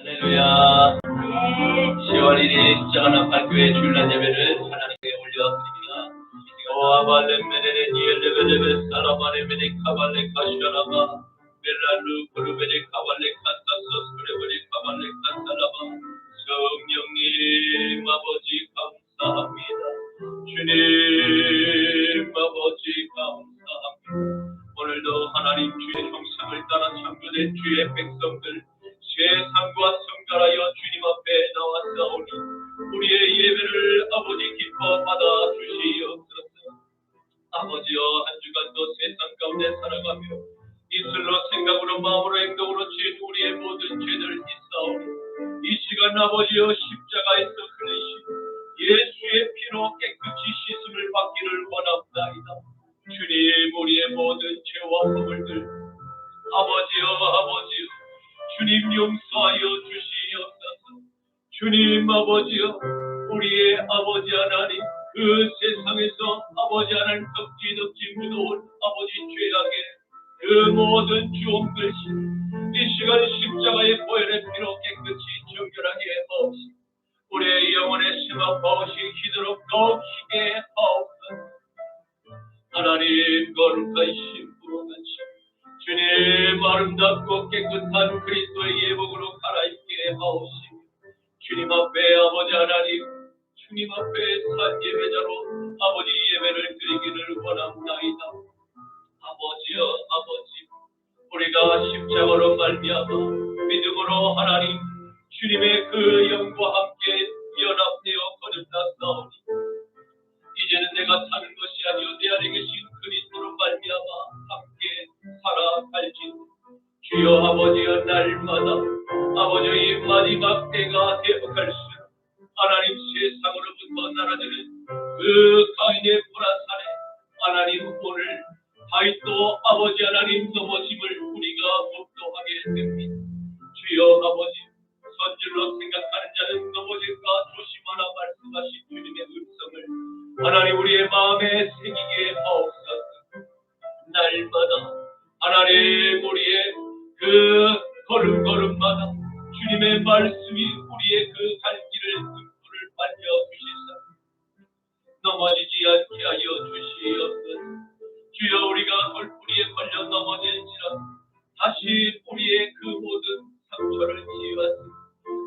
할렐루야. 10월 1일 십자가 발교회 주일날 예배를 하나님께 올려드립니다. 오아발레메레 니엘레베레베 사라바레메레 카발레 카시라라바 벨랄루 그루베레 카발레 카사소스 그레베레 카발레 카사라바 성령님 아버지 감사합니다. 주님 아버지 감사합니다. 오늘도 하나님 주의 형상을 따라 창조된 주의 백성들 세상과 성결하여 주님 앞에 나왔사오니 우리의 예배를 아버지 기뻐 받아 주시옵소서. 아버지여, 한 주간도 세상 가운데 살아가며 입술로 생각으로 마음으로 행동으로 지은 우리의 모든 죄들을 있사오니 이 시간 아버지여, 십자가에서 흘리신 예수의 피로 깨끗이 씻음을 받기를 원합나이다. 주님, 우리의 모든 죄와 허물들 아버지여 주님 용서하여 주시옵소서. 주님 아버지여, 우리의 아버지 하나님, 그 세상에서 아버지 하나님 덕지 무더운 아버지 죄악의 그 모든 주홍 글씨 이 시간 십자가의 보혈의 피로 깨끗이 정결하게 하옵시고 우리의 영혼의 심화 바오시 기도록 더욱 희게 하옵소서. 하나님 거룩하신 부모같이 주님 아름답고 깨끗한 그리스도의 예복으로 갈아입게 하옵시고 주님 앞에 아버지 하나님, 주님 앞에 산 예배자로 아버지 예배를 드리기를 원합나이다. 아버지 우리가 십자가로 말미암아 믿음으로 하나님 주님의 그 영과 함께 연합되어 거듭났사오니 이제는 내가 사는 것이 아니요 내 안에 계신 그리스도로 말미암아 함께 살아갈지니 주여 아버지여, 날마다 아버지여 이 마지막 때가 되어갈수록 하나님 세상으로부터 날아드는 그 가인의 불화살에 하나님 오늘 다윗도 아버지 하나님 넘어짐을 우리가 목도하게 됩니다. 주여 아버지, 선질로 생각하는 자는 넘어질까 조심하라 말씀하신 주님의 음성을 하나님 우리의 마음에 새기게 하옵소서. 날마다 하나님 우리의 그 걸음걸음마다 주님의 말씀이 우리의 그 갈 길을 등불을 밝혀주시사 넘어지지 않게 하여 주시옵소서. 주여, 우리가 돌뿌리에 걸려 넘어질지라 다시 우리의 그 모든 상처를 지워서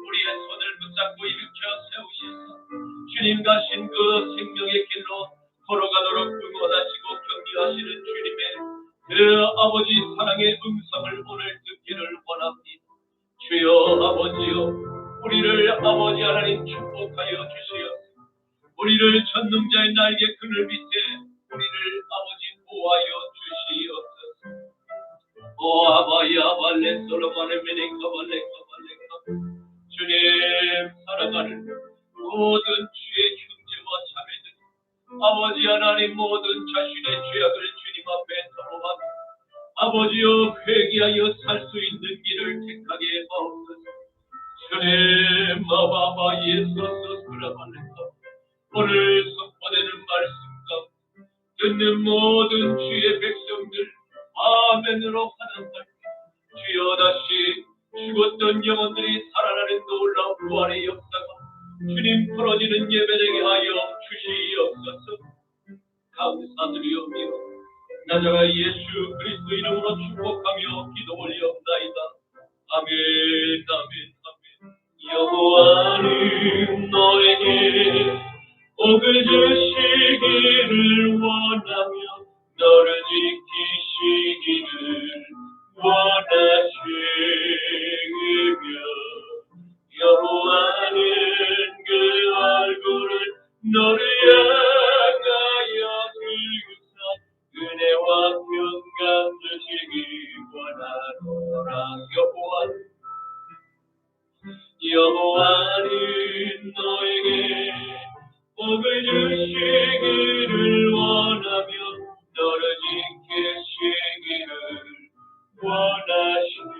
우리의 손을 붙잡고 일으켜 세우시사 주님 가신 그 생명의 길로 걸어가도록 응원하시고 격려하시는 주님의 그 아버지 사랑의 음성을 오늘 듣기를 원합니다. 주여 아버지여, 우리를 아버지 하나님 축복하여 주시옵소서. 우리를 전능자의 날개 그늘 밑에 우리를 아버지 보호하여 주시옵소서. 오 아바야 발레 솔로몬의 메네카 발레카 주님, 살아가는 모든 주의 형제와 자매들 아버지 하나님 모든 자신의 죄악을 주님 앞에 토로하며 아버지여 회개하여 살 수 있는 길을 택하게 하옵소서. 주님 아바바 예수스 그라발레카 오늘 선포되는 말씀과 듣는 모든 주의 백성들 아멘으로 환영할 주여, 다시 죽었던 영혼들이 살아나는 놀라운 부활의 역사가 주님 풀어지는 예배되게 하여 주시옵소서. 감사드리오며 나자가 예수 그리스도 이름으로 축복하며 기도 올리옵나이다. 아멘. 여호와는 너에게 복을 주시기를 원하며 너를 지키시기를 원하시며 여호와는 그 얼굴을 너를 향하여 들으사 은혜와 평강 주시기 원하노라. 여호와는 너에게 복을 주시기를 원하며 너를 지키시기를 원하시며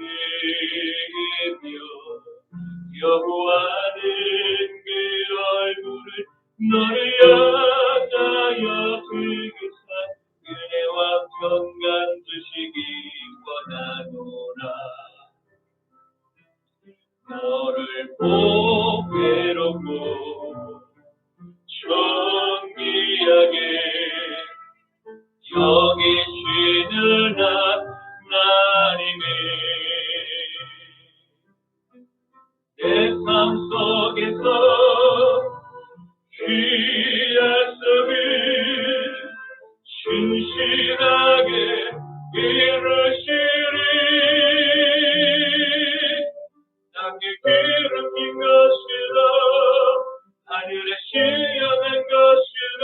여호와는 그 얼굴을 너를 향하여 들으사 은혜와 평강 주시기 원하노라. 너를 귀에서는 신실하게 이르시리 땅에 기름진 것이라 하늘에 시험한 것이라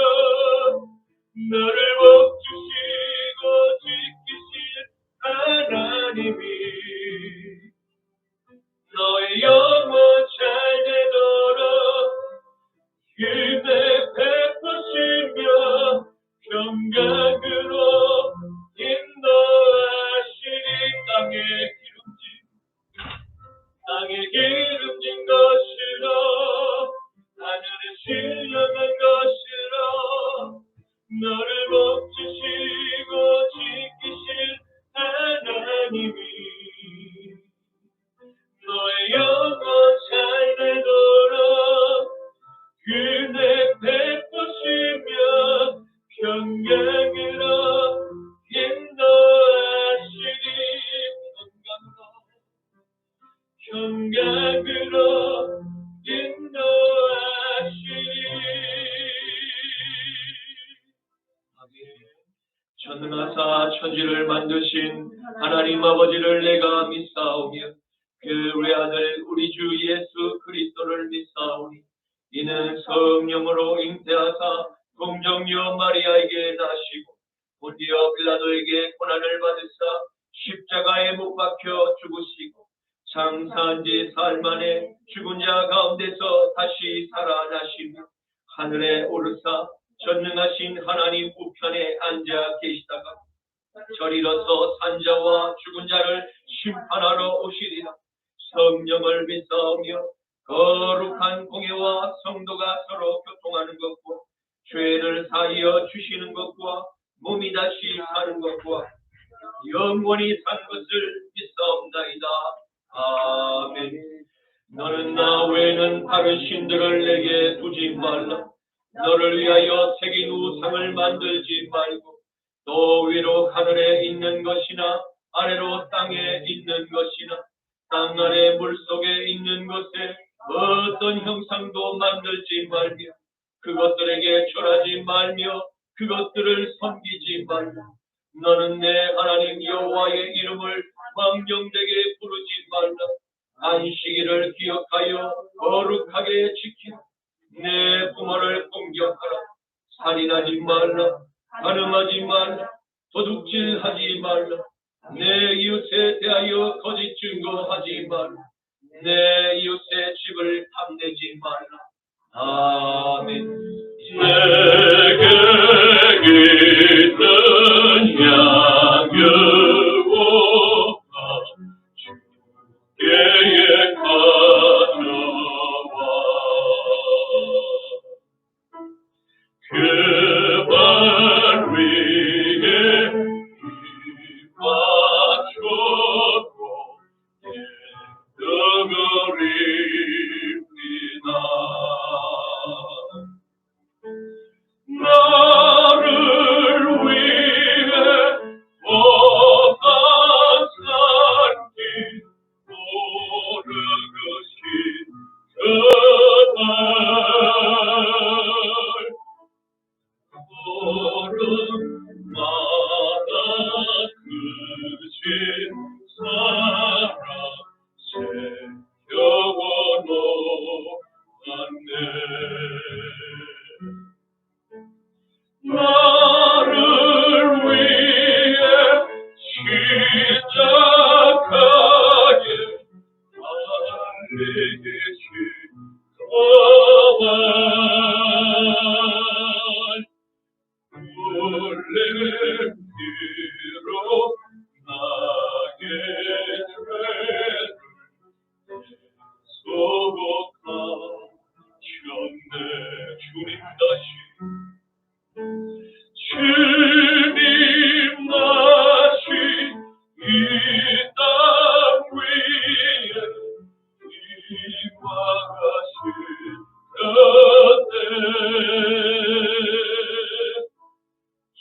너를 복주시고 지키실 하나님이 너의 영혼 잘 되도록 그대 베푸시며 평강으로 인도하시리 땅에 기름진 것이라 하늘에 신령한 것이라 너를 복주시고 지키실 하나님이 너의 영혼 잘 되도록 그대 베푸시며 평강으로 인도하시리 평강으로 인도하시리 전능하사 천지를 만드신 하나님 아버지를 내가 믿사오며 그 외아들 우리 주 예수 그리스도를 믿사오니 이는 성령으로 잉태하사 동정녀 마리아에게 나시고 본디오 빌라도에게 고난을 받으사 십자가에 못 박혀 죽으시고 장사한 지 사흘 만에 죽은 자 가운데서 다시 살아나시며 하늘에 오르사 전능하신 하나님 우편에 앉아 계시다가 저리로서 산자와 죽은 자를 심판하러 오시리라. 성령을 믿사오며 거룩한 공예와 성도가 서로 교통하는 것과 죄를 사하여 주시는 것과 몸이 다시 사는 것과 영원히 산 것을 믿사옵나이다. 아멘. 너는 나 외에는 다른 신들을 내게 두지 말라. 너를 위하여 새긴 우상을 만들지 말고 또 위로 하늘에 있는 것이나 아래로 땅에 있는 것이나 땅 아래 물속에 있는 것에 어떤 형상도 만들지 말며 그것들에게 절하지 말며 그것들을 섬기지 말라. 너는 내 하나님 여호와의 이름을 망령되게 부르지 말라. 안식일을 기억하여 거룩하게 지키라. 내 부모를 공경하라. 살인하지 말라. 간음하지 말라. 도둑질하지 말라. 내 이웃에 대하여 거짓 증거하지 말라. 내 이웃의 집을 탐내지 말라. 아멘. 내게 있는 양여와 주께에 가져와 그 발 위에 입맞추고 등을 입히나 나를 위해 목한 산길 오르신 그날 걸음마다 크신 사랑 새겨놓았네. 나를 위해 십자가에 달리신 그와 울림기로 나의 죄를 소복하셨네. 주님 다시 주님 다시 이 땅 위에 임하신 그때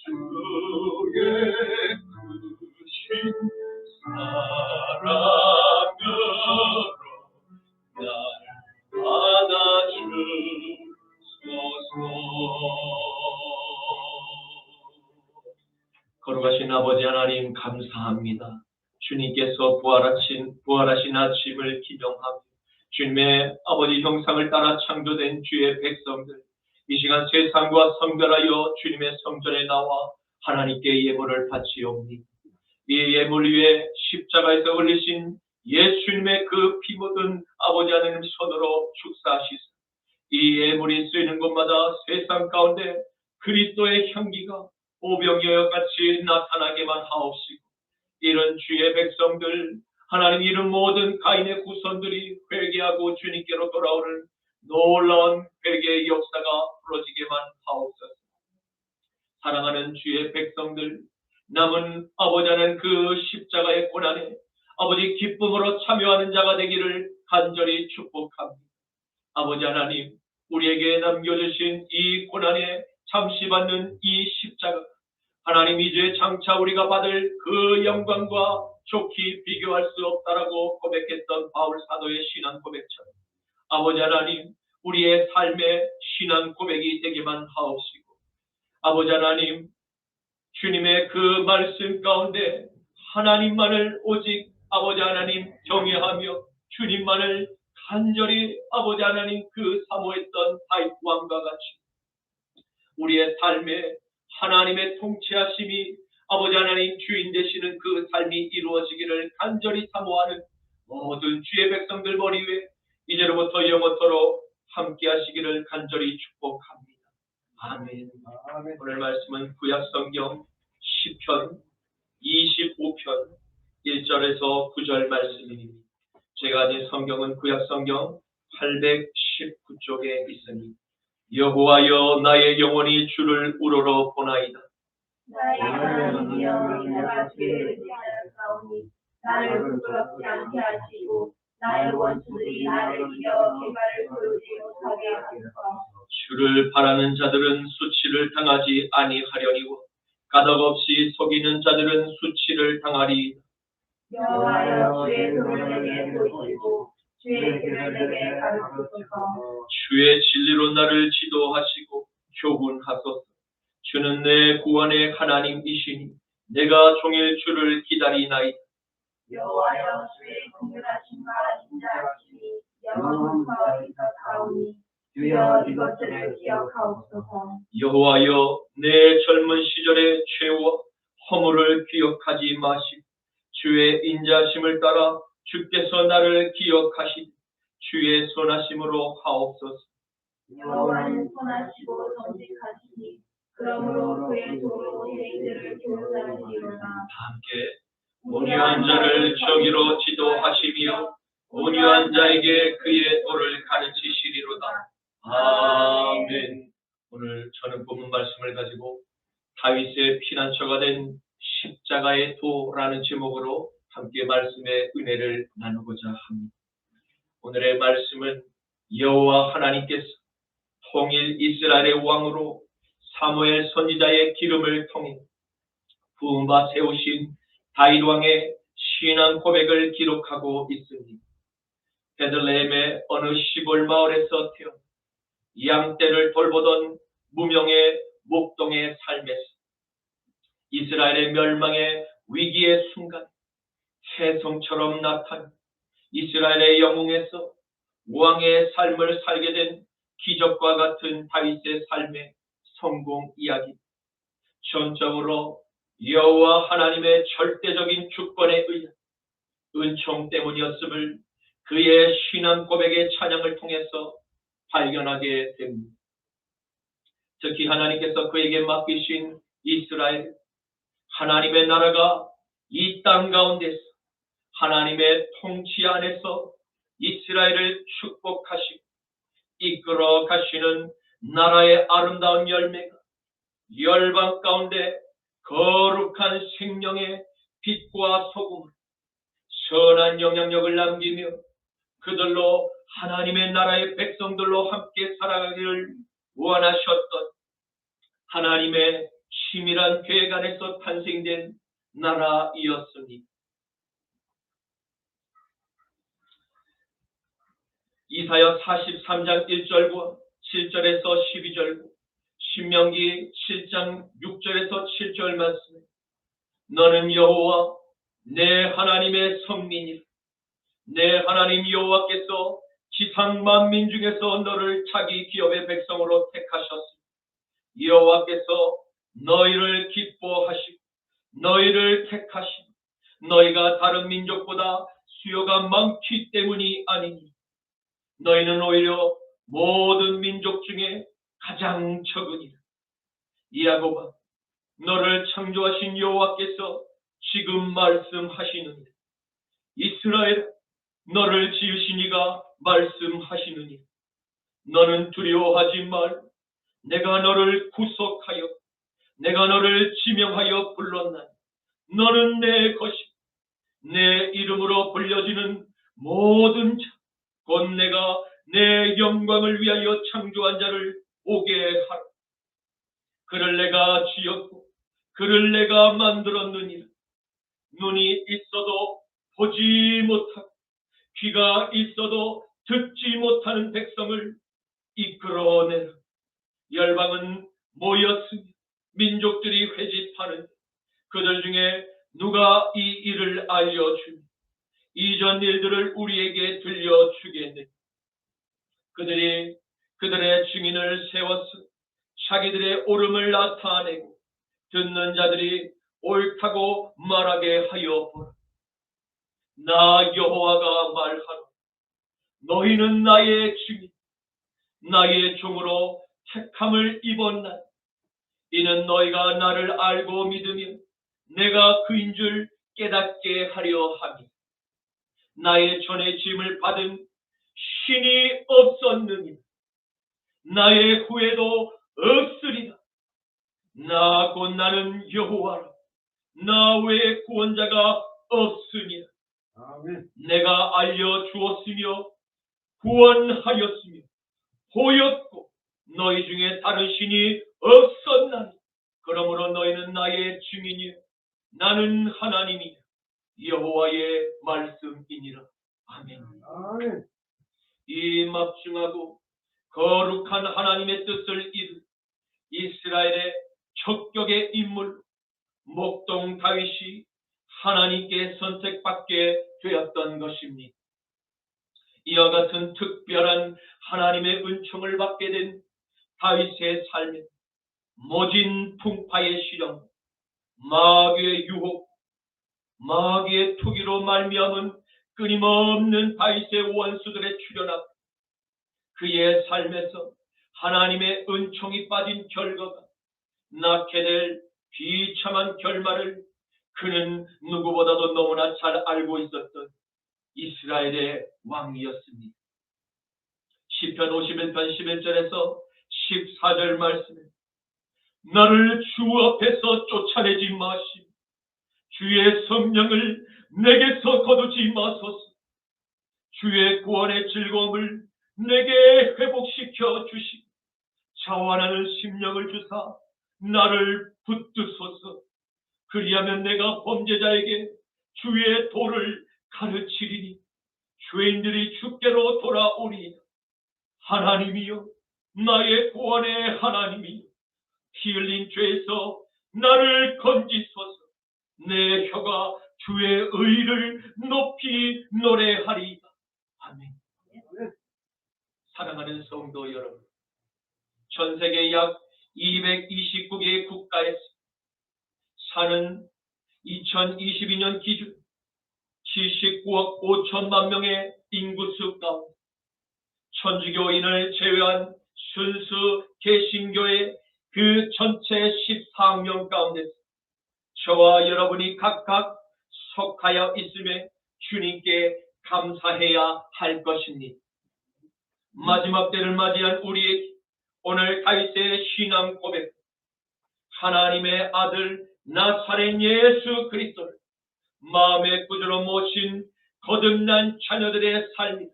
주의 크신 사랑으로 날 안아주소서. 거룩하신 아버지 하나님 감사합니다. 주님께서 부활하신 아침을 기념하며 주님의 아버지 형상을 따라 창조된 주의 백성들, 이 시간 세상과 성별하여 주님의 성전에 나와 하나님께 예물을 바치옵니다. 이 예물 위에 십자가에서 흘리신 예수님의 그 피 묻은 아버지 하나님 손으로 축사하시사 이 예물이 쓰이는 곳마다 세상 가운데 그리스도의 향기가 오병이어 같이 나타나게만 하옵시고, 이런 주의 백성들, 하나님 이름 모든 가인의 후손들이 회개하고 주님께로 돌아오는 놀라운 회개의 역사가 벌어지게만 하옵소서. 사랑하는 주의 백성들, 남은 아버지 하나님 그 십자가의 고난에 아버지 기쁨으로 참여하는 자가 되기를 간절히 축복합니다. 아버지 하나님, 우리에게 남겨주신 이 고난에 잠시 받는 이 십자가, 하나님 이제 장차 우리가 받을 그 영광과 좋게 비교할 수 없다라고 고백했던 바울 사도의 신앙 고백처럼 아버지 하나님, 우리의 삶의 신앙 고백이 되게만 하옵시고, 아버지 하나님, 주님의 그 말씀 가운데 하나님만을 오직 아버지 하나님 경외하며 주님만을 간절히 아버지 하나님 그 사모했던 다윗 왕과 같이 우리의 삶에 하나님의 통치하심이 아버지 하나님 주인 되시는 그 삶이 이루어지기를 간절히 사모하는 모든 주의 백성들 머리 위에 이제로부터 영원토록 함께 하시기를 간절히 축복합니다. 아멘. 오늘 말씀은 구약성경 시편 25편 1절에서 9절 말씀입니다. 제가 가진 성경은 구약성경 819쪽에 있습니다. 여호와여, 나의 영혼이 주를 우러러 보나이다. 나의 하나님이여, 내가 주의 의지하였사오니 나를 부끄럽지 않게 하시고 나의 원수들이 나를 이겨 개발을 보이지 못하게 하소서. 주를 바라는 자들은 수치를 당하지 아니하려니와 가덕없이 속이는 자들은 수치를 당하리. 여호와여, 주의 도를 내게 보이시고 주의 길을 내게 가르치소서. 주의 진리로 나를 지도하시고 교훈하소서. 주는 내 구원의 하나님이시니 내가 종일 주를 기다리나이다. 여호와여, 주의 긍휼하심과 인자하심이 영원부터 있었사오니 주여 이것들을 기억하옵소서. 여호와여, 내 젊은 시절의 죄와 허물을 기억하지 마시고 주의 인자하심을 따라 주께서 나를 기억하시니 주의 선하심으로 하옵소서. 여호와는 선하시고 정직하시니 그러므로 그의 도로 죄인들을 교훈하시리로다. 함께 온유한 자를 정의로 지도하시며 온유한 자에게 그의 도를 가르치시리로다. 아멘. 오늘 저는 본문 말씀을 가지고 다윗의 피난처가 된 십자가의 도라는 제목으로 함께 말씀의 은혜를 나누고자 합니다. 오늘의 말씀은 여호와 하나님께서 통일 이스라엘의 왕으로 사무엘 선지자의 기름을 통해 부음바 세우신 다윗 왕의 신앙 고백을 기록하고 있습니다. 베들레헴의 어느 시골 마을에서 태어 양떼를 돌보던 무명의 목동의 삶에서 이스라엘의 멸망의 위기의 순간 혜성처럼 나타난 이스라엘의 영웅에서 왕의 삶을 살게 된 기적과 같은 다윗의 삶의 성공 이야기, 전적으로 여호와 하나님의 절대적인 주권에 의한 은총 때문이었음을 그의 신앙 고백의 찬양을 통해서 발견하게 됩니다. 특히 하나님께서 그에게 맡기신 이스라엘, 하나님의 나라가 이 땅 가운데서 하나님의 통치 안에서 이스라엘을 축복하시고 이끌어 가시는 나라의 아름다운 열매가 열방 가운데 거룩한 생명의 빛과 소금을 선한 영향력을 남기며 그들로 하나님의 나라의 백성들로 함께 살아가기를 원하셨던 하나님의 치밀한 계획 안에서 탄생된 나라이었습니다. 이사야 43장 1절과 7절에서 12절, 신명기 7장 6절에서 7절 말씀에 너는 여호와 내 하나님의 성민이라. 내 하나님 여호와께서 지상 만민 중에서 너를 자기 기업의 백성으로 택하셨으니 여호와께서 너희를 기뻐하시고 너희를 택하시고 너희가 다른 민족보다 수요가 많기 때문이 아니니 너희는 오히려 모든 민족 중에 가장 적으니라. 야곱아, 너를 창조하신 여호와께서 지금 말씀하시느니라. 이스라엘, 너를 지으신 이가 말씀하시느니라. 너는 두려워하지 말. 내가 너를 구속하여 내가 너를 지명하여 불렀나니 너는 내 것이고 내 이름으로 불려지는 모든 자 곧 내가 내 영광을 위하여 창조한 자를 오게 하라. 그를 내가 지었고 그를 내가 만들었느니라. 눈이 있어도 보지 못하고 귀가 있어도 듣지 못하는 백성을 이끌어내라. 열방은 모였으니 민족들이 회집하는 그들 중에 누가 이 일을 알려주니 이전 일들을 우리에게 들려주겠느냐. 그들이 그들의 증인을 세워서 자기들의 옳음을 나타내고 듣는 자들이 옳다고 말하게 하여 보라. 나 여호와가 말하노. 너희는 나의 증인, 나의 종으로 택함을 입었나니 이는 너희가 나를 알고 믿으면 내가 그인 줄 깨닫게 하려 함이라. 나의 전에 짐을 받은 신이 없었느니라. 나의 후에도 없으리라. 나 곧 나는 여호와라. 나 외에 구원자가 없으니라. 아멘. 내가 알려주었으며 구원하였으며 보였고 너희 중에 다른 신이 없었나니 그러므로 너희는 나의 증인이요 나는 하나님이요 여호와의 말씀이니라. 아멘. 아멘. 이 막중하고 거룩한 하나님의 뜻을 이룬 이스라엘의 척격의 인물 목동 다윗이 하나님께 선택받게 되었던 것입니다. 이와 같은 특별한 하나님의 은총을 받게 된 다윗의 삶에 모진 풍파의 시련, 마귀의 유혹, 마귀의 투기로 말미암은 끊임없는 다윗의 원수들의 출현함, 그의 삶에서 하나님의 은총이 빠진 결과가 낳게 될 비참한 결말을 그는 누구보다도 너무나 잘 알고 있었던 이스라엘의 왕이었습니다. 시편 51편 11절에서 14절 말씀에 나를 주 앞에서 쫓아내지 마시고 주의 성령을 내게서 거두지 마소서. 주의 구원의 즐거움을 내게 회복시켜 주시고 자원하는 심령을 주사 나를 붙드소서. 그리하면 내가 범죄자에게 주의 도를 가르치리니 죄인들이 주께로 돌아오리이다. 하나님이여, 나의 구원의 하나님이여, 피 흘린 죄에서 나를 건지소서. 내 혀가 주의 의를 높이 노래하리이다. 아멘. 사랑하는 성도 여러분, 전 세계 약 229개의 국가에서 사는 2022년 기준 79억 5천만 명의 인구수 가운데 천주교인을 제외한 순수 개신교의 그 전체 14억 명 가운데 저와 여러분이 각각 속하여 있음에 주님께 감사해야 할 것입니다. 마지막 때를 맞이한 우리에게 오늘 다윗의 신앙 고백, 하나님의 아들 나사렛 예수 그리스도를 마음의 구주로 모신 거듭난 자녀들의 삶이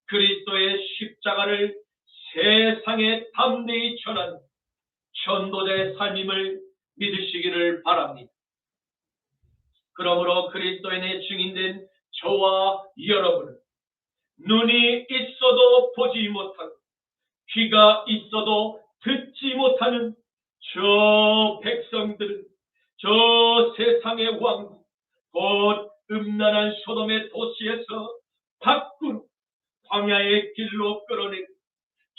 그리스도의 십자가를 세상에 담대히 전하는 전도자의 삶임을 믿으시기를 바랍니다. 그러므로 그리스도인의 증인된 저와 여러분은 눈이 있어도 보지 못하고 귀가 있어도 듣지 못하는 저 백성들은 저 세상의 왕국, 곧 음란한 소돔의 도시에서 밖으로 광야의 길로 끌어내고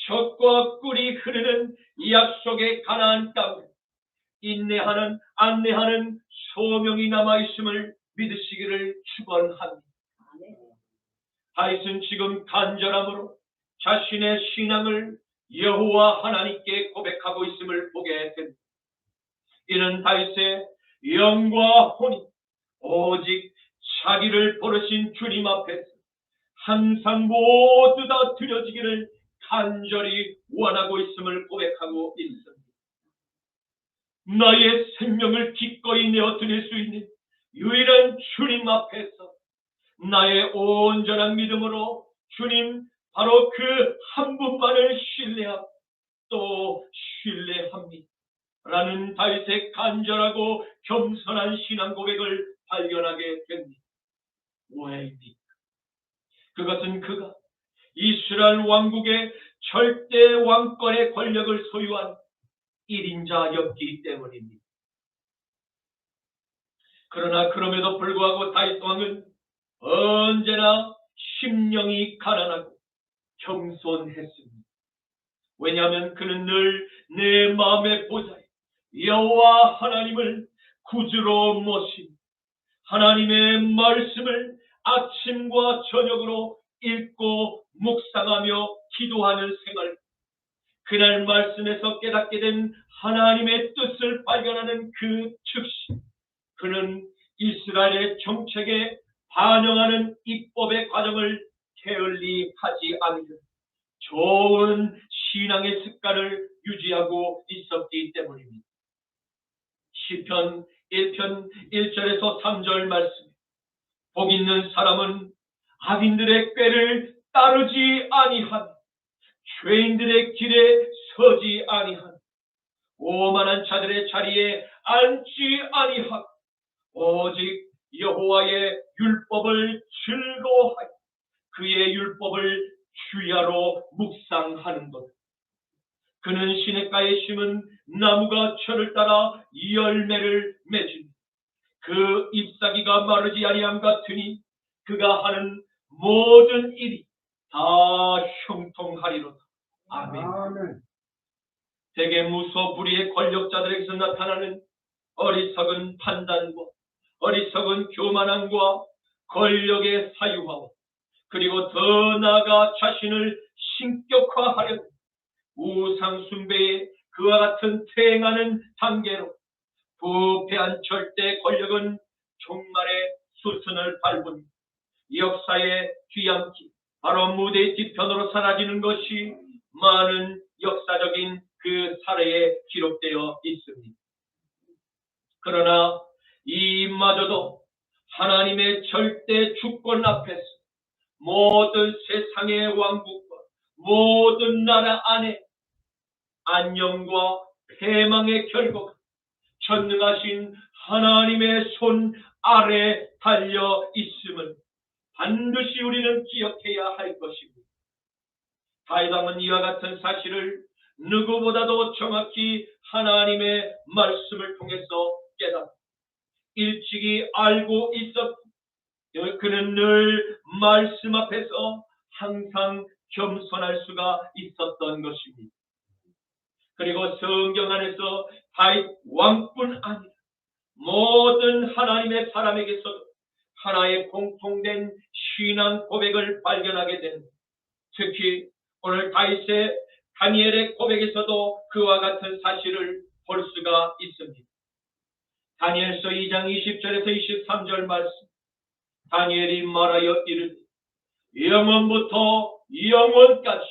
젖과 꿀이 흐르는 약속의 가나안 땅에 안내하는 소명이 남아있음을 믿으시기를 축원합니다. 다윗은 지금 간절함으로 자신의 신앙을 여호와 하나님께 고백하고 있음을 보게 됩니다. 이는 다윗의 영과 혼이 오직 자기를 부르신 주님 앞에서 항상 모두 다 드려지기를 간절히 원하고 있음을 고백하고 있습니다. 나의 생명을 기꺼이 내어 드릴 수 있는 유일한 주님 앞에서 나의 온전한 믿음으로 주님 바로 그 한 분만을 신뢰하고 또 신뢰합니다 라는 다윗의 간절하고 겸손한 신앙 고백을 발견하게 됩니다. 왜입니까? 그것은 그가 이스라엘 왕국의 절대 왕권의 권력을 소유한 1인자였기 때문입니다. 그러나 그럼에도 불구하고 다윗 왕은 언제나 심령이 가난하고 겸손했습니다. 왜냐하면 그는 늘 내 마음의 보좌에 여호와 하나님을 구주로 모시고 하나님의 말씀을 아침과 저녁으로 읽고 묵상하며 기도하는 생활, 그날 말씀에서 깨닫게 된 하나님의 뜻을 발견하는 그 즉시 그는 이스라엘의 정책에 반영하는 입법의 과정을 게을리하지 않는 좋은 신앙의 습관을 유지하고 있었기 때문입니다. 시편 1편 1절에서 3절 말씀, 복 있는 사람은 악인들의 꾀를 따르지 아니하며 죄인들의 길에 서지 아니하며 오만한 자들의 자리에 앉지 아니하고 오직 여호와의 율법을 즐거워하여 그의 율법을 주야로 묵상하는 것. 그는 시냇가에 심은 나무가 철을 따라 열매를 맺으니 그 잎사귀가 마르지 아니함 같으니 그가 하는 모든 일이 다 형통하리로다. 아멘. 대개 무소불위의 권력자들에게서 나타나는 어리석은 판단과 어리석은 교만함과 권력의 사유화와 그리고 더 나아가 자신을 신격화하려는 우상 숭배에 그와 같은 퇴행하는 단계로 부패한 절대 권력은 종말의 수순을 밟은 역사의 뒤암기, 바로 무대의 뒤편으로 사라지는 것이 많은 역사적인 그 사례에 기록되어 있습니다. 그러나 이마저도 하나님의 절대 주권 앞에서 모든 세상의 왕국과 모든 나라 안에 안녕과 패망의 결과가 전능하신 하나님의 손 아래 달려 있음을 반드시 우리는 기억해야 할 것입니다. 다윗 왕은 이와 같은 사실을 누구보다도 정확히 하나님의 말씀을 통해서 깨닫고 일찍이 알고 있었고 그는 늘 말씀 앞에서 항상 겸손할 수가 있었던 것입니다. 그리고 성경 안에서 다윗 왕뿐 아니라 모든 하나님의 사람에게서도 하나의 공통된 신앙 고백을 발견하게 됩니다. 특히 오늘 다니엘의 고백에서도 그와 같은 사실을 볼 수가 있습니다. 다니엘서 2장 20절에서 23절 말씀, 다니엘이 말하여 이르되 영원부터 영원까지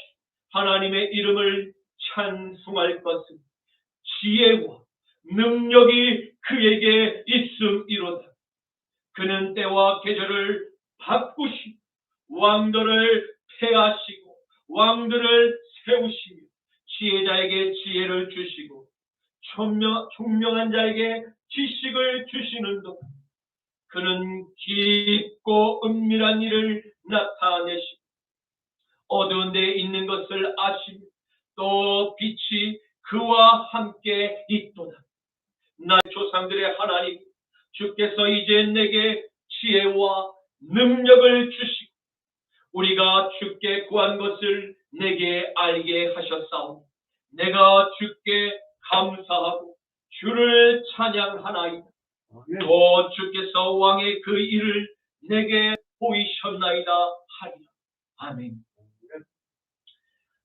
하나님의 이름을 찬송할 것은 지혜와 능력이 그에게 있음이로다. 그는 때와 계절을 바꾸시고 왕들을 폐하시고 왕들을 세우시며 지혜자에게 지혜를 주시고 총명한 자에게 지식을 주시는도다. 그는 깊고 은밀한 일을 나타내시고 어두운 데에 있는 것을 아시며 또 빛이 그와 함께 있도다. 나의 조상들의 하나님, 주께서 이제 내게 지혜와 능력을 주시고 우리가 주께 구한 것을 내게 알게 하셨사오니 내가 주께 감사하고 주를 찬양하나이다. 또 주께서 왕의 그 일을 내게 보이셨나이다 하리라. 아멘.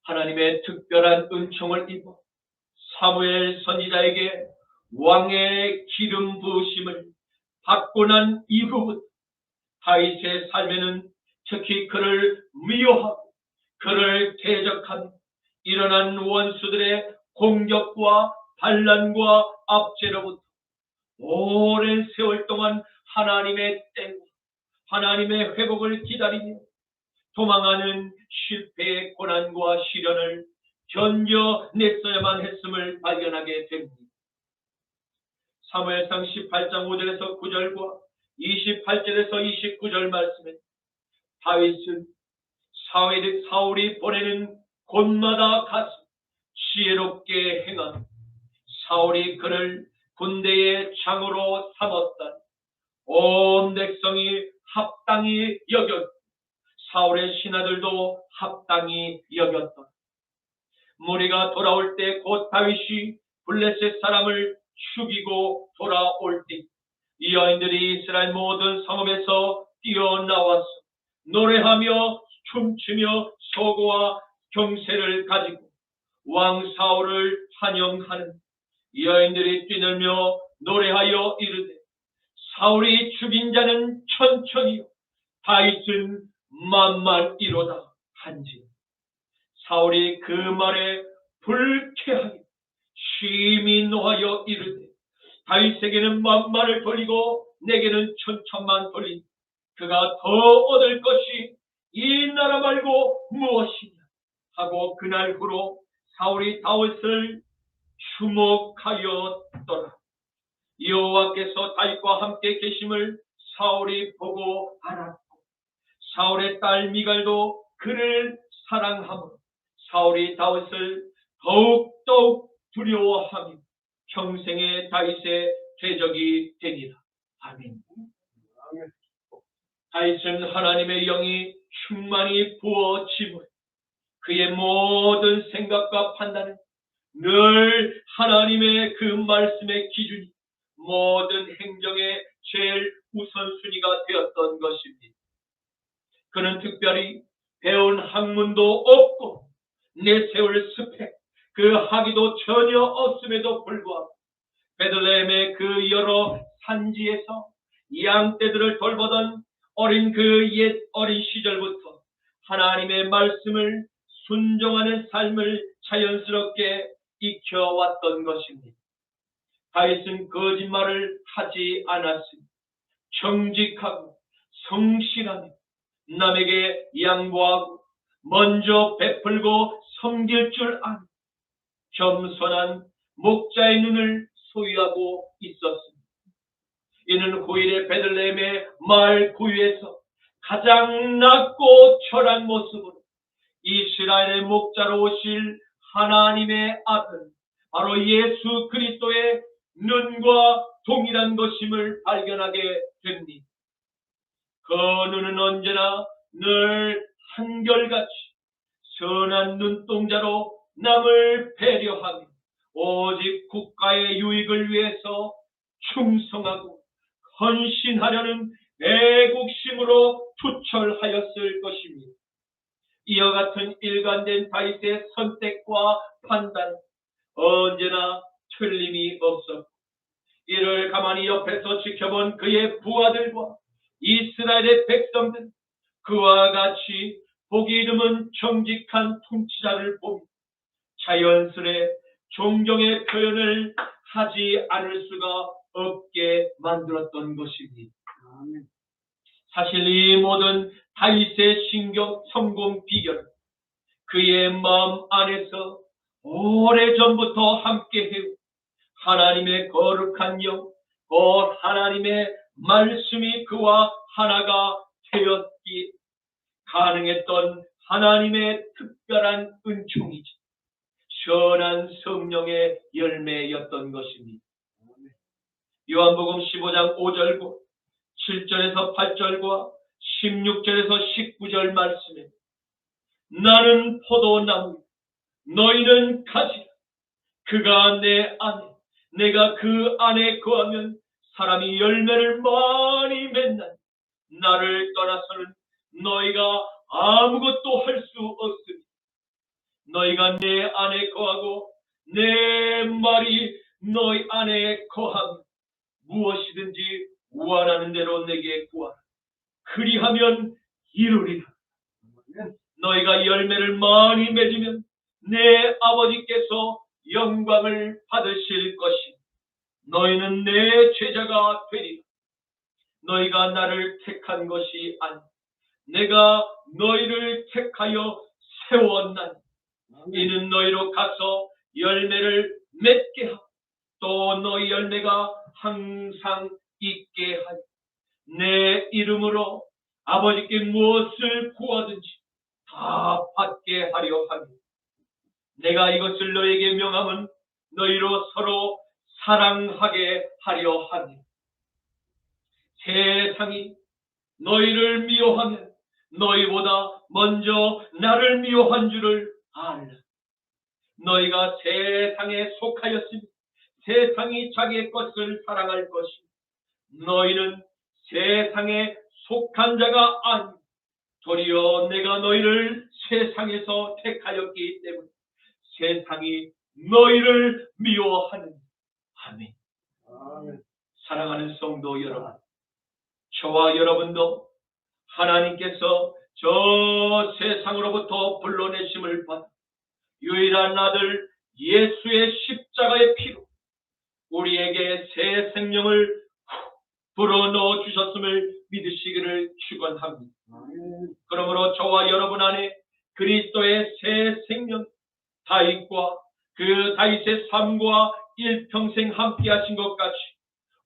하나님의 특별한 은총을 입어 사무엘 선지자에게 왕의 기름 부으심을 받고 난 이후부터 다윗의 삶에는 특히 그를 미워하고 그를 대적하며 일어난 원수들의 공격과 반란과 압제로부터 오랜 세월 동안 하나님의 땡과 하나님의 회복을 기다리며 도망하는 실패의 고난과 시련을 견뎌냈어야만 했음을 발견하게 됩니다. 사무엘상 18장 5절에서 9절과 28절에서 29절 말씀에 다윗은 사울이 보내는 곳마다 가서 지혜롭게 행하며 사울이 그를 군대의 장으로 삼았다. 온 백성이 합당히 여겼고 사울의 신하들도 합당히 여겼다. 무리가 돌아올 때 곧 다윗이 블레셋 사람을 죽이고 돌아올 때 이 여인들이 이스라엘 모든 성읍에서 뛰어나와서 노래하며 춤추며 소고와 경세를 가지고 왕 사울을 환영하는 이 여인들이 뛰놀며 노래하여 이르되 사울이 죽인 자는 천천히요 다윗은 만만이로다 한지 사울이 그 말에 불쾌하게 심히 노하여 이르되 다윗에게는 만만을 돌리고 내게는 천천만 돌린 그가 더 얻을 것이 이 나라 말고 무엇이냐 하고 그날 후로 사울이 다윗을 주목하였더라. 여호와께서 다윗과 함께 계심을 사울이 보고 알았고 사울의 딸 미갈도 그를 사랑하므로 사울이 다윗을 더욱 두려워하며 평생의 다윗의 대적이 되니라. 아멘. 다윗은 하나님의 영이 충만히 부어지므로 그의 모든 생각과 판단은 늘 하나님의 그 말씀의 기준이 모든 행정의 제일 우선순위가 되었던 것입니다. 그는 특별히 배운 학문도 없고 내세울 스펙, 그 학위도 전혀 없음에도 불구하고 베들레헴의 그 여러 산지에서 양떼들을 돌보던 어린 시절부터 하나님의 말씀을 순종하는 삶을 자연스럽게 익혀왔던 것입니다. 다윗은 거짓말을 하지 않았으니 정직하고 성실하며 남에게 양보하고 먼저 베풀고 섬길 줄 아는 겸손한 목자의 눈을 소유하고 있었습니다. 이는 후일의 베들레헴의 마을 구유에서 가장 낮고 철한 모습으로 이스라엘의 목자로 오실 하나님의 아들 바로 예수 그리스도의 눈과 동일한 것임을 발견하게 됩니다. 그 눈은 언제나 늘 한결같이 선한 눈동자로 남을 배려하며 오직 국가의 유익을 위해서 충성하고 헌신하려는 애국심으로 투철하였을 것입니다. 이와 같은 일관된 다윗의 선택과 판단 언제나 틀림이 없었고 이를 가만히 옆에서 지켜본 그의 부하들과 이스라엘의 백성들 그와 같이 보기 드문 정직한 통치자를 보며 자연스레 존경의 표현을 하지 않을 수가 없게 만들었던 것입니다. 사실 이 모든 다윗의 성공 비결은 그의 마음 안에서 오래전부터 함께해온 하나님의 거룩한 영, 곧 하나님의 말씀이 그와 하나가 되었기에 가능했던 하나님의 특별한 은총이죠. 선한 성령의 열매였던 것입니다. 요한복음 15장 5절과 7절에서 8절과 16절에서 19절 말씀에 나는 포도나무, 너희는 가지라. 그가 내 안에, 내가 그 안에 거하면 사람이 열매를 많이 맺나니 나를 떠나서는 너희가 아무것도 할 수 없으니 너희가 내 안에 거하고 내 말이 너희 안에 거하면 무엇이든지 원하는 대로 내게 구하라. 그리하면 이루리라. 너희가 열매를 많이 맺으면 내 아버지께서 영광을 받으실 것이니 너희는 내 제자가 되리라. 너희가 나를 택한 것이 아니 내가 너희를 택하여 세웠나니 이는 너희로 가서 열매를 맺게 하고 또 너희 열매가 항상 있게 하니 내 이름으로 아버지께 무엇을 구하든지 다 받게 하려 하니 내가 이것을 너희에게 명함은 너희로 서로 사랑하게 하려 하니 세상이 너희를 미워하면 너희보다 먼저 나를 미워한 줄을 알라. 너희가 세상에 속하였으니 세상이 자기의 것을 사랑할 것이니 너희는 세상에 속한 자가 아니 도리어 내가 너희를 세상에서 택하였기 때문에 세상이 너희를 미워하는. 아멘. 사랑하는 성도 여러분, 저와 여러분도 하나님께서 저 세상으로부터 불러내심을 받아 유일한 아들 예수의 십자가의 피로 우리에게 새 생명을 불어넣어 주셨음을 믿으시기를 축원합니다. 그러므로 저와 여러분 안에 그리스도의 새 생명, 다윗과 그 다윗의 삶과 일평생 함께 하신 것 같이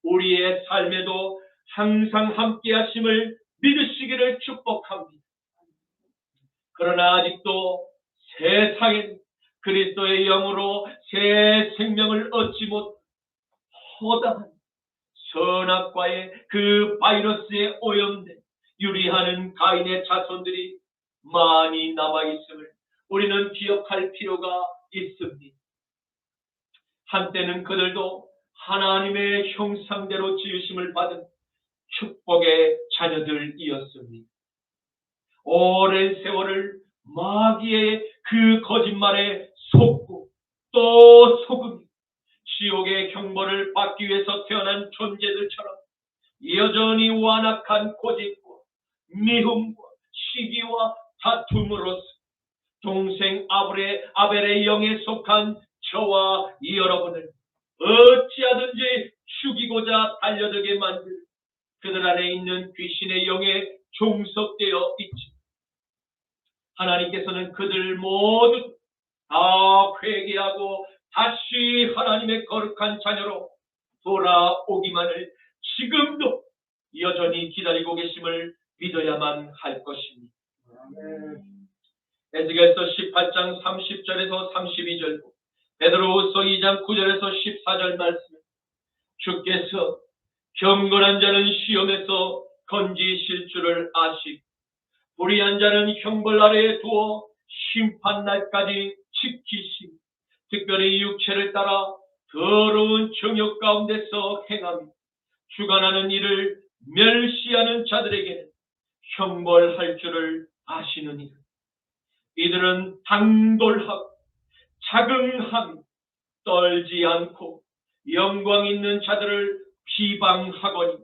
우리의 삶에도 항상 함께 하심을 믿으시기를 축복합니다. 그러나 아직도 세상엔 그리스도의 영으로 새 생명을 얻지 못 허다한 선악과의 그 바이러스에 오염된 유리하는 가인의 자손들이 많이 남아있음을 우리는 기억할 필요가 있습니다. 한때는 그들도 하나님의 형상대로 지으심을 받은 축복의 자녀들이었습니다. 오랜 세월을 마귀의 그 거짓말에 속고 또 속으며 지옥의 형벌을 받기 위해서 태어난 존재들처럼 여전히 완악한 고집과 미움과 시기와 다툼으로서 동생 아벨의 영에 속한 저와 여러분을 어찌하든지 죽이고자 달려들게 만들 그들 안에 있는 귀신의 영에 종속되어 있지. 하나님께서는 그들 모두 다 회개하고 다시 하나님의 거룩한 자녀로 돌아오기만을 지금도 여전히 기다리고 계심을 믿어야만 할 것입니다. 에스겔서 18장 30절에서 32절, 베드로후서 2장 9절에서 14절 말씀, 주께서 경건한 자는 시험에서 건지실 줄을 아시고 불의한 자는 형벌 아래에 두어 심판날까지 지키시고 특별히 육체를 따라 더러운 정욕 가운데서 행하며 주관하는 일을 멸시하는 자들에게는 형벌할 줄을 아시느니라. 이들은 당돌하고 자긍하며 떨지 않고 영광 있는 자들을 비방하거니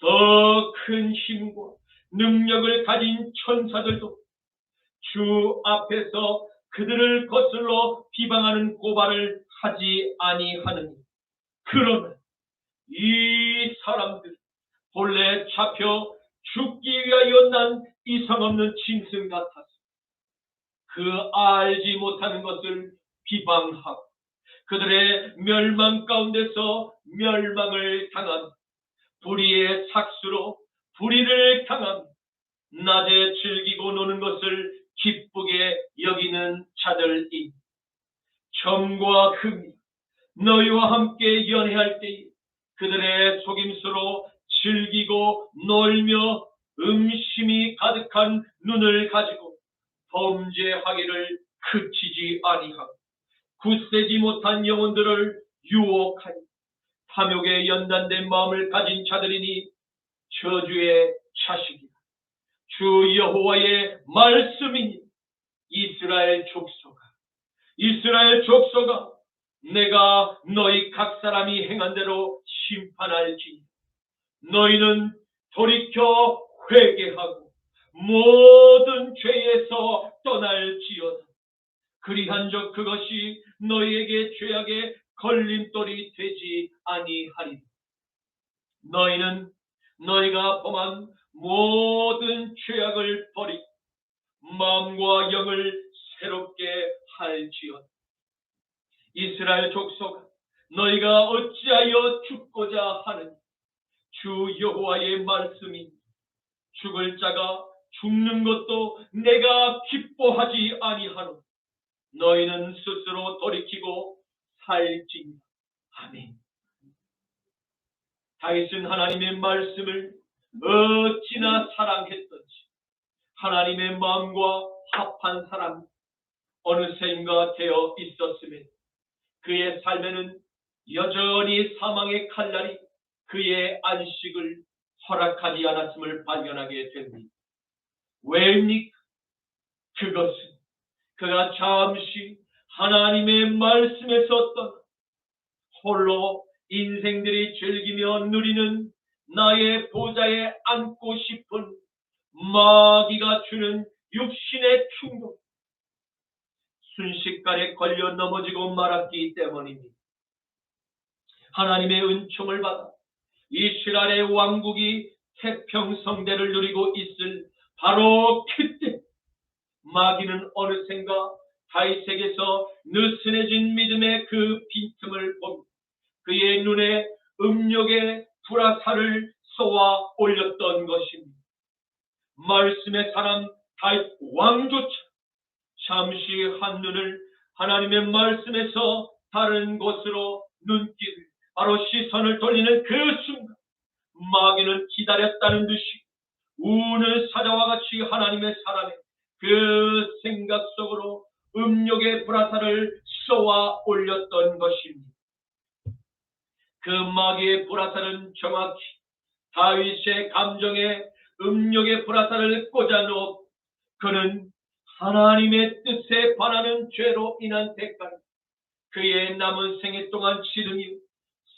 더 큰 힘과 능력을 가진 천사들도 주 앞에서 그들을 거슬러 비방하는 고발을 하지 아니하느니 그러나 이 사람들 본래 잡혀 죽기 위하여 난 이상 없는 짐승 같아서 그 알지 못하는 것을 비방하고 그들의 멸망 가운데서 멸망을 당한 불의의 삭수로 불의를 당한 낮에 즐기고 노는 것을 기쁘게 여기는 자들이 점과 흠이 너희와 함께 연회할 때에 그들의 속임수로 즐기고 놀며 음심이 가득한 눈을 가지고 범죄하기를 그치지 아니하고 굳세지 못한 영혼들을 유혹하니 탐욕에 연단된 마음을 가진 자들이니 저주의 자식이다. 주 여호와의 말씀이니 이스라엘 족속아 내가 너희 각 사람이 행한 대로 심판할지니 너희는 돌이켜 회개하고 모든 죄에서 떠날지어다. 그리한즉 그것이 너희에게 죄악의 걸림돌이 되지 아니하리라. 너희는 너희가 범한 모든 죄악을 버리고 마음과 영을 새롭게 할지어다. 이스라엘 족속아 너희가 어찌하여 죽고자 하느냐. 주 여호와의 말씀이 죽을 자가 죽는 것도 내가 기뻐하지 아니하노. 너희는 스스로 돌이키고 살지니. 아멘. 다윗은 하나님의 말씀을 어찌나 사랑했던지 하나님의 마음과 합한 사람 어느새인가 되어 있었으면 그의 삶에는 여전히 사망의 칼날이 그의 안식을 허락하지 않았음을 발견하게 됩니다. 왜입니까? 그것은 그가 잠시 하나님의 말씀에서 떠나 홀로 인생들이 즐기며 누리는 나의 보좌에 앉고 싶은 마귀가 주는 육신의 충동, 순식간에 걸려 넘어지고 말았기 때문입니다. 하나님의 은총을 받아 이스라엘의 왕국이 태평성대를 누리고 있을 바로 그때 마귀는 어느샌가 다윗에게서 느슨해진 믿음의 그 빈틈을 보며 그의 눈에 음욕의 불화살을 쏘아 올렸던 것입니다. 말씀의 사람 다윗 왕조차 잠시 한눈을 하나님의 말씀에서 다른 곳으로 눈길을 바로 시선을 돌리는 그 순간 마귀는 기다렸다는 듯이 우는 사자와 같이 하나님의 사람의 그 생각 속으로 음욕의 불화살을 쏘아 올렸던 것입니다. 그 마귀의 불화살은 정확히 다윗의 감정에 음욕의 불화살을 꽂아놓고 그는 하나님의 뜻에 반하는 죄로 인한 대가를 그의 남은 생애 동안 치르며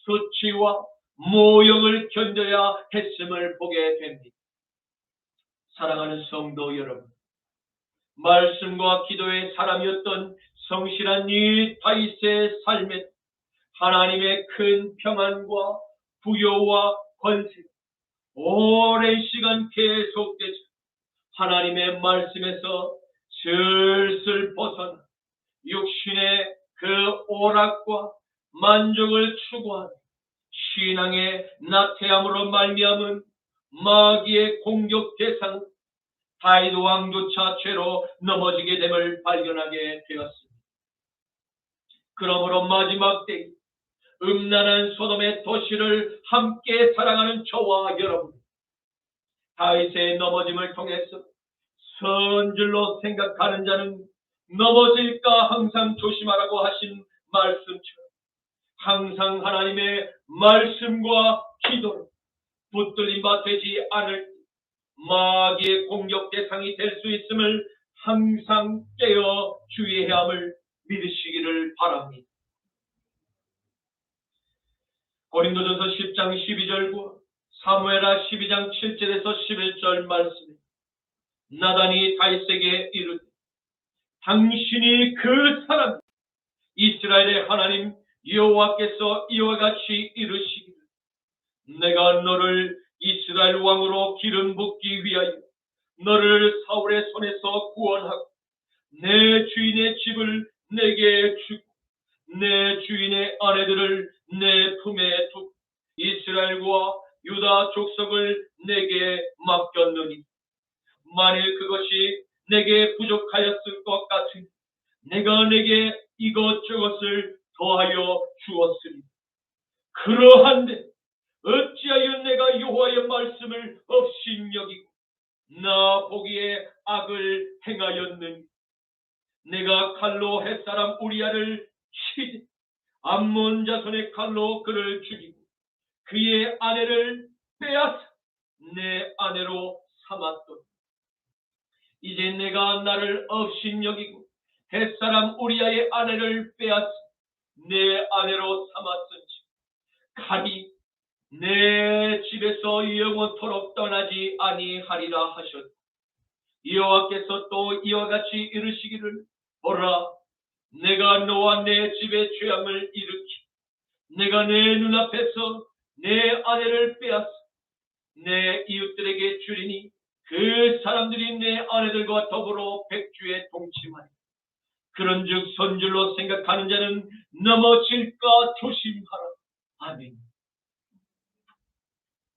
수치와 모욕을 견뎌야 했음을 보게 됩니다. 사랑하는 성도 여러분, 말씀과 기도의 사람이었던 성실한 이 다윗의 삶에 하나님의 큰 평안과 부여와 권세 오랜 시간 계속되자 하나님의 말씀에서 슬슬 벗어나 육신의 그 오락과 만족을 추구하는 신앙의 나태함으로 말미암은 마귀의 공격 대상 다윗 왕조차 죄로 넘어지게 됨을 발견하게 되었습니다. 그러므로 마지막 때 음란한 소돔의 도시를 함께 사랑하는 저와 여러분, 다윗의 넘어짐을 통해서 선줄로 생각하는 자는 넘어질까 항상 조심하라고 하신 말씀처럼 항상 하나님의 말씀과 기도로 붙들림 바 되지 않을 마귀의 공격 대상이 될 수 있음을 항상 깨어 주의해야 함을 믿으시기를 바랍니다. 고린도전서 10장 12절과 사무엘하 12장 7절에서 11절 말씀에 나단이 다윗에게 이르되 당신이 그 사람 이스라엘의 하나님 여호와께서 이와 같이 이르시기를 내가 너를 이스라엘 왕으로 기름 붓기 위하여 너를 사울의 손에서 구원하고 내 주인의 집을 내게 주고 내 주인의 아내들을 내 품에 두고 이스라엘과 유다 족속을 내게 맡겼느니 만일 그것이 내게 부족하였을 것 같으니 내가 내게 이것저것을 더하여 주었으니 그러한데 어찌하여 내가 여호와의 말씀을 업신여기고 나 보기에 악을 행하였느냐. 내가 칼로 햇사람 우리아를 치되 암몬 자손의 칼로 그를 죽이고 그의 아내를 빼앗아 내 아내로 삼았도다. 이제 내가 나를 업신여기고 햇사람 우리아의 아내를 빼앗아 내 아내로 삼았은지 칼이 내 집에서 영원토록 떠나지 아니하리라 하셨다. 여호와께서 또 이와 같이 이르시기를 보라, 내가 너와 내 집에 죄악을 일으키 내가 내 눈앞에서 내 아내를 빼앗아 내 이웃들에게 주리니 그 사람들이 내 아내들과 더불어 백주에 동침하리. 그런즉 손줄로 생각하는 자는 넘어질까 조심하라. 아멘.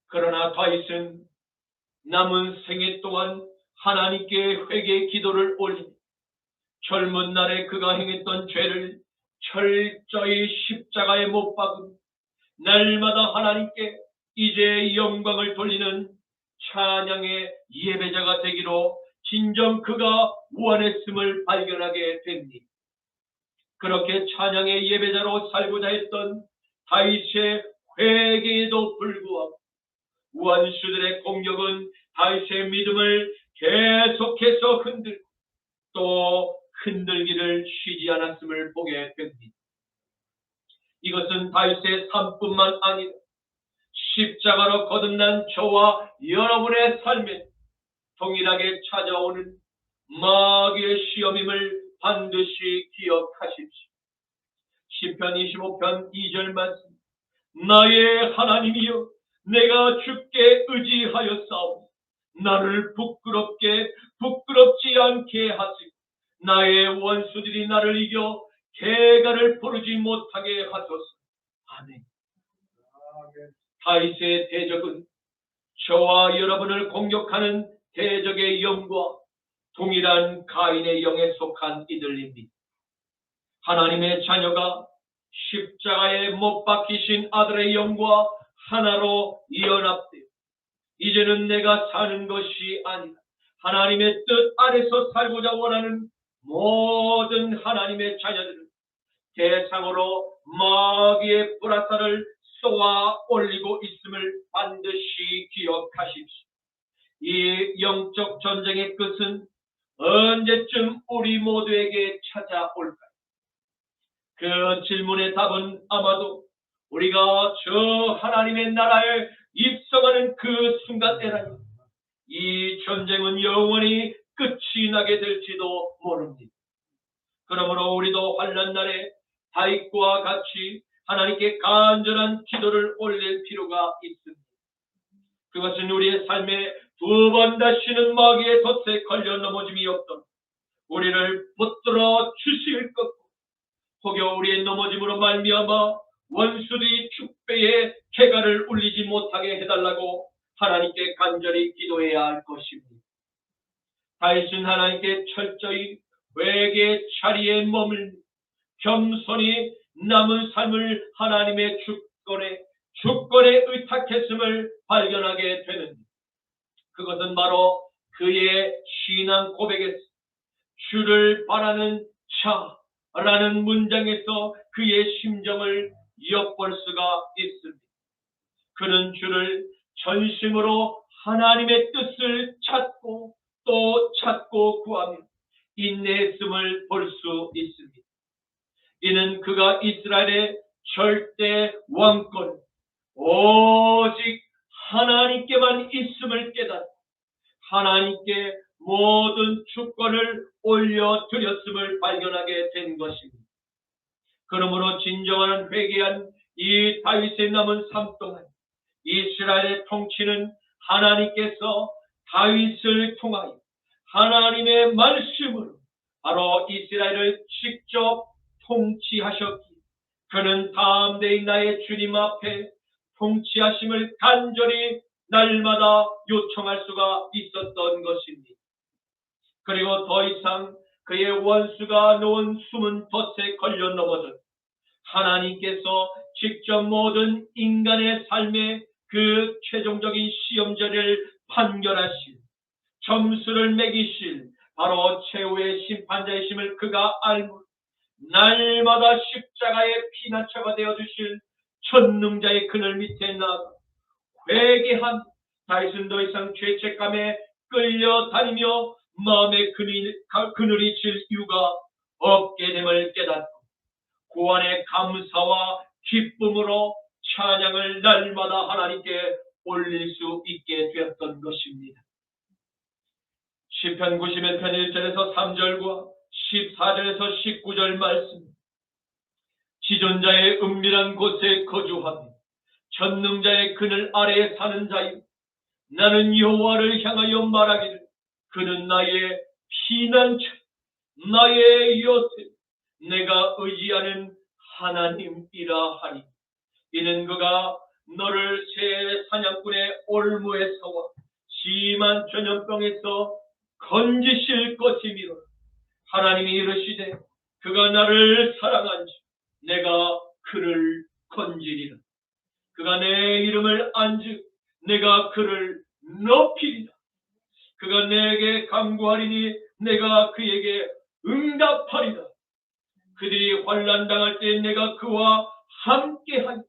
그러나 다윗은 남은 생애 동안 하나님께 회개 기도를 올리며 젊은 날에 그가 행했던 죄를 철저히 십자가에 못 박은 날마다 하나님께 이제 영광을 돌리는 찬양의 예배자가 되기로 진정 그가 원했음을 발견하게 됩니다. 그렇게 찬양의 예배자로 살고자 했던 다윗의 회개에도 불구하고 원수들의 공격은 다윗의 믿음을 계속해서 흔들고 또 흔들기를 쉬지 않았음을 보게 됩니다. 이것은 다윗의 삶뿐만 아니라 십자가로 거듭난 저와 여러분의 삶에 동일하게 찾아오는 마귀의 시험임을 반드시 기억하십시오. 시편 25편 2절 말씀, 나의 하나님이여 내가 주께 의지하였사오니 나를 부끄럽지 않게 하시고 나의 원수들이 나를 이겨 개가를 부르지 못하게 하소서. 아멘. 다윗의 대적은 저와 여러분을 공격하는 대적의 영과 동일한 가인의 영에 속한 이들입니다. 하나님의 자녀가 십자가에 못 박히신 아들의 영과 하나로 연합되어 이제는 내가 사는 것이 아니라 하나님의 뜻 아래서 살고자 원하는 모든 하나님의 자녀들은 대상으로 마귀의 불화살을 쏘아 올리고 있음을 반드시 기억하십시오. 이 영적 전쟁의 끝은 언제쯤 우리 모두에게 찾아올까요? 그 질문의 답은 아마도 우리가 저 하나님의 나라에 입성하는 그 순간에라니 이 전쟁은 영원히 끝이 나게 될지도 모릅니다. 그러므로 우리도 환난 날에 다윗과 같이 하나님께 간절한 기도를 올릴 필요가 있습니다. 그것은 우리의 삶에 두 번 다시는 마귀의 덫에 걸려 넘어짐이 없도록 우리를 붙들어 주실 것, 혹여 우리의 넘어짐으로 말미암아 원수들이 축배에 개가를 울리지 못하게 해달라고 하나님께 간절히 기도해야 할 것입니다. 다윗은 하나님께 철저히 회개의 자리에 머물며 겸손히 남은 삶을 하나님의 주권에 의탁했음을 발견하게 되는데, 그것은 바로 그의 신앙 고백에서 주를 바라는 자라는 문장에서 그의 심정을 엿볼 수가 있습니다. 그는 주를 전심으로 하나님의 뜻을 찾고 또 찾고 구하며 인내했음을 볼 수 있습니다. 이는 그가 이스라엘의 절대 왕권 오직 하나님께만 있음을 깨닫고 하나님께 모든 주권을 올려드렸음을 발견하게 된 것입니다. 그러므로 진정한 회개한 이 다윗의 남은 삶 동안 이스라엘의 통치는 하나님께서 다윗을 통하여 하나님의 말씀으로 바로 이스라엘을 직접 통치하셨기에 그는 담대히 나의 주님 앞에 통치하심을 간절히 날마다 요청할 수가 있었던 것입니다. 그리고 더 이상 그의 원수가 놓은 숨은 덫에 걸려 넘어졌다. 하나님께서 직접 모든 인간의 삶의 그 최종적인 시험자를 판결하실, 점수를 매기실 바로 최후의 심판자이심을 그가 알고 날마다 십자가의 피난처가 되어주실 전능자의 그늘 밑에 나가 회개한 다윗은 더 이상 죄책감에 끌려다니며 마음의 그늘이 질 이유가 없게 됨을 깨닫고 구원의 감사와 기쁨으로 찬양을 날마다 하나님께 올릴 수 있게 되었던 것입니다. 시편 91편 1절에서 3절과 14절에서 19절 말씀, 지존자의 은밀한 곳에 거주하며 전능자의 그늘 아래에 사는 자여, 나는 여호와를 향하여 말하기를 그는 나의 피난처, 나의 요새, 내가 의지하는 하나님이라 하니. 이는 그가 너를 새 사냥꾼의 올무에서와 심한 전염병에서 건지실 것이미로. 하나님이 이르시되 그가 나를 사랑한지 내가 그를 건지리라. 그가 내 이름을 안즉 내가 그를 높이리라. 그가 내게 간구하리니 내가 그에게 응답하리라. 그들이 환난 당할 때 내가 그와 함께하니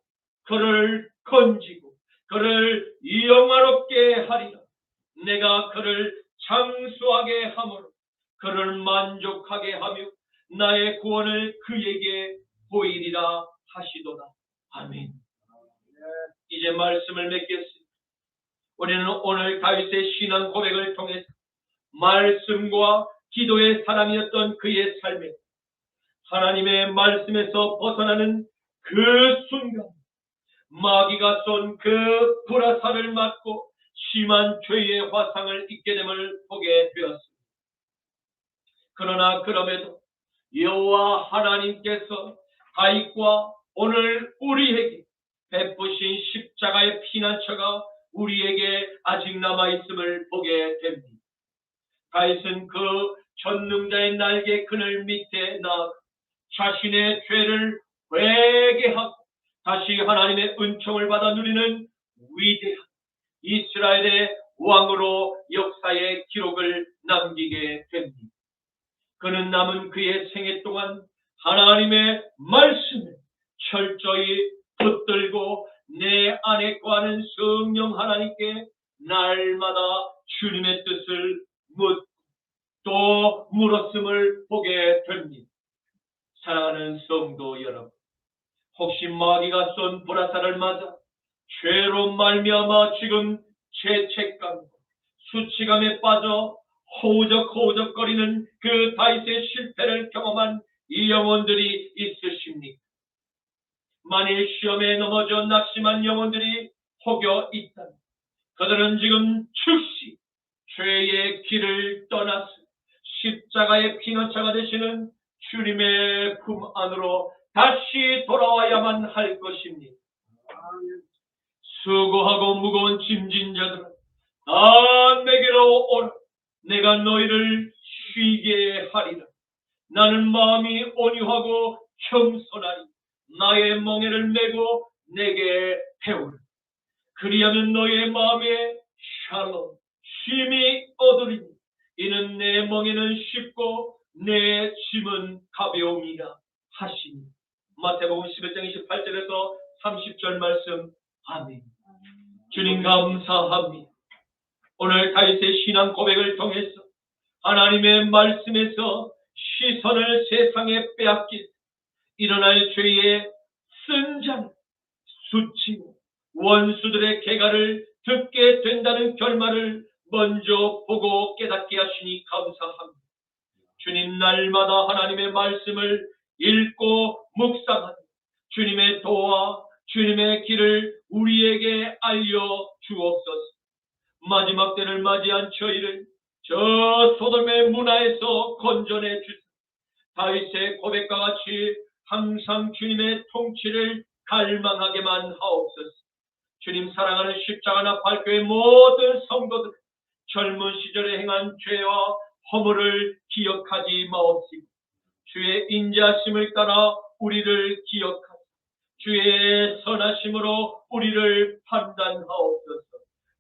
그를 건지고 그를 영화롭게 하리라. 내가 그를 장수하게 하므로 그를 만족하게 하며 나의 구원을 그에게 보이리라 하시도다. 아멘. 이제 말씀을 맺겠습니다. 우리는 오늘 다윗의 신앙 고백을 통해서 말씀과 기도의 사람이었던 그의 삶에 하나님의 말씀에서 벗어나는 그 순간 마귀가 쏜 그 불화살을 맞고 심한 죄의 화상을 입게 됨을 보게 되었습니다. 그러나 그럼에도 여호와 하나님께서 다윗과 오늘 우리에게 베푸신 십자가의 피난처가 우리에게 아직 남아있음을 보게 됩니다. 다윗은 그 전능자의 날개 그늘 밑에 나가 자신의 죄를 회개하고 다시 하나님의 은총을 받아 누리는 위대한 이스라엘의 왕으로 역사의 기록을 남기게 됩니다. 그는 남은 그의 생애 동안 하나님의 말씀을 철저히 붙들고 내 안에 거하는 성령 하나님께 날마다 주님의 뜻을 묻고 또 물었음을 보게 됩니다. 사랑하는 성도 여러분, 혹시 마귀가 쏜 불화살을 맞아 죄로 말미암아 지금 죄책감, 수치감에 빠져 허우적거리는 그 다윗의 실패를 경험한 이 영혼들이 있으십니까? 만일 시험에 넘어져 낙심한 영혼들이 혹여 있다면 그들은 지금 즉시 죄의 길을 떠나서 십자가의 피난처가 되시는 주님의 품 안으로 다시 돌아와야만 할 것입니다. 수고하고 무거운 짐진 자들아, 다 내게로 오라. 내가 너희를 쉬게 하리라. 나는 마음이 온유하고 겸손하니 나의 멍에를 메고 내게 배우라. 그리하면 너의 마음에 샬롬, 쉼이 얻으리니 이는 내 멍에는 쉽고 내 짐은 가벼움이라 하시니. 마태복음 11장 28절에서 30절 말씀. 아멘. 주님 감사합니다. 오늘 다윗의 신앙 고백을 통해서 하나님의 말씀에서 시선을 세상에 빼앗길 일어날 죄의 쓴잔, 수치고 원수들의 계가를 듣게 된다는 결말을 먼저 보고 깨닫게 하시니 감사합니다. 주님, 날마다 하나님의 말씀을 읽고 묵상하는 주님의 도와 주님의 길을 우리에게 알려 주옵소서. 마지막 때를 맞이한 저희를 저 소돔의 문화에서 건져내 주시고 다윗의 고백과 같이 항상 주님의 통치를 갈망하게만 하옵소서. 주님, 사랑하는 십자가 나팔교회 모든 성도들, 젊은 시절에 행한 죄와 허물을 기억하지 마옵시고 주의 인자심을 따라 우리를 기억하사 주의 선하심으로 우리를 판단하옵소서.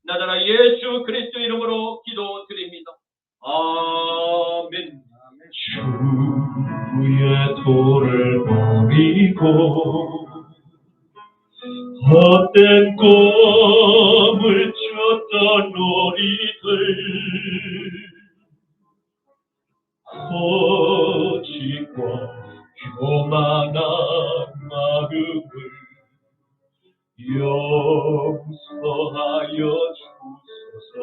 나더러 예수 그리스도 이름으로 기도드립니다. 아멘. 주의 도를 버리고 헛된 꿈을 쫓던 우리들 거짓과 교만한 마음을 용서하여 주소서.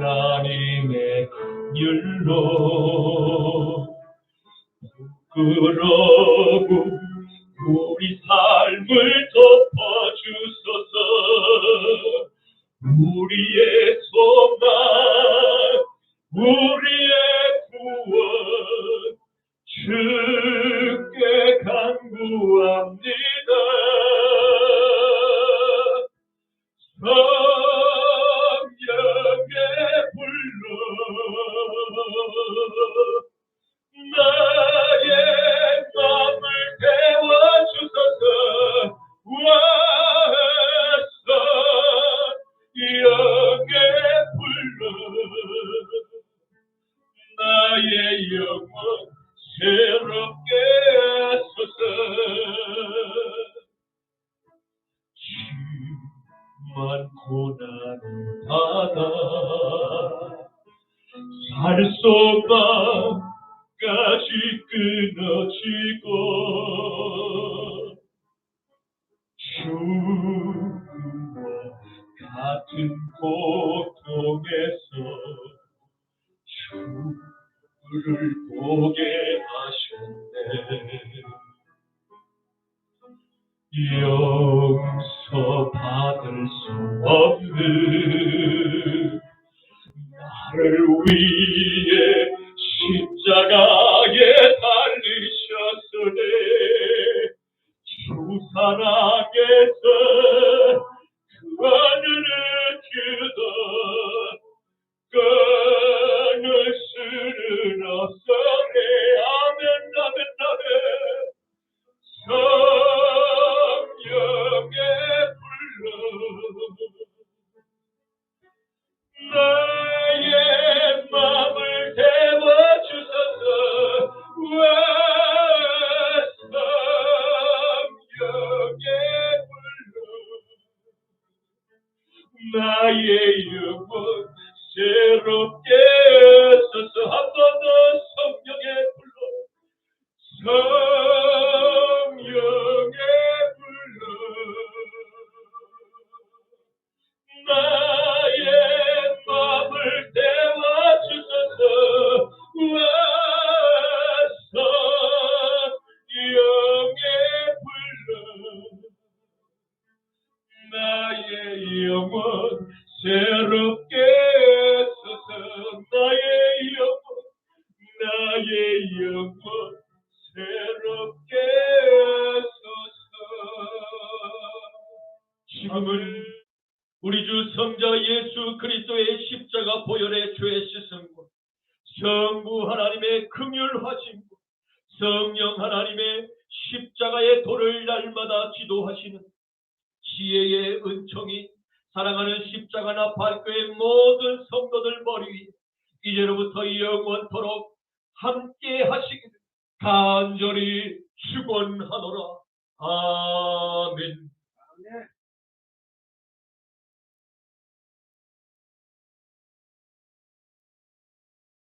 하나님의 긍휼로 부끄러운 우리 삶을 덮어주소서. 우리의 소망, 우리의 구원 주께 간구합니다. 성령의 불로 나의 마음을 태워주소서. 와서 영의 불로 나의 영혼 새롭게 하소서. 많고 나는 바다 살소망까지 끊어지고 죽음과 같은 고통에서 주를 보게 하셨네. 용서받을 수 없는 나를 위해 십자가에 달리셨으니 주 사랑에서 그 하늘을 주던 끊을 수는 없으네. 아멘 아멘 아멘. 성령의 불로 나의 마음을 태워주소서. 성령의 불로 나의 영혼 새롭게 하소서. 한 번 더 성령의 불로 성령의 불로 나의 마음을 태워주소서. 와서 영의 불로 나의 영혼 새롭게 하소서. 나의 영혼 새롭게 하소서. 지금은 우리 주 성자 예수 그리스도의 십자가 보혈의 죄 씻음과 성부 하나님의 긍휼하심과 성령 하나님의 십자가의 도를 날마다 기도하시는 지혜의 은총이 사랑하는 십자가나 발교의 모든 성도들 머리 위에 이제로부터 영원토록 함께 하시기를 간절히 축원하노라. 아멘.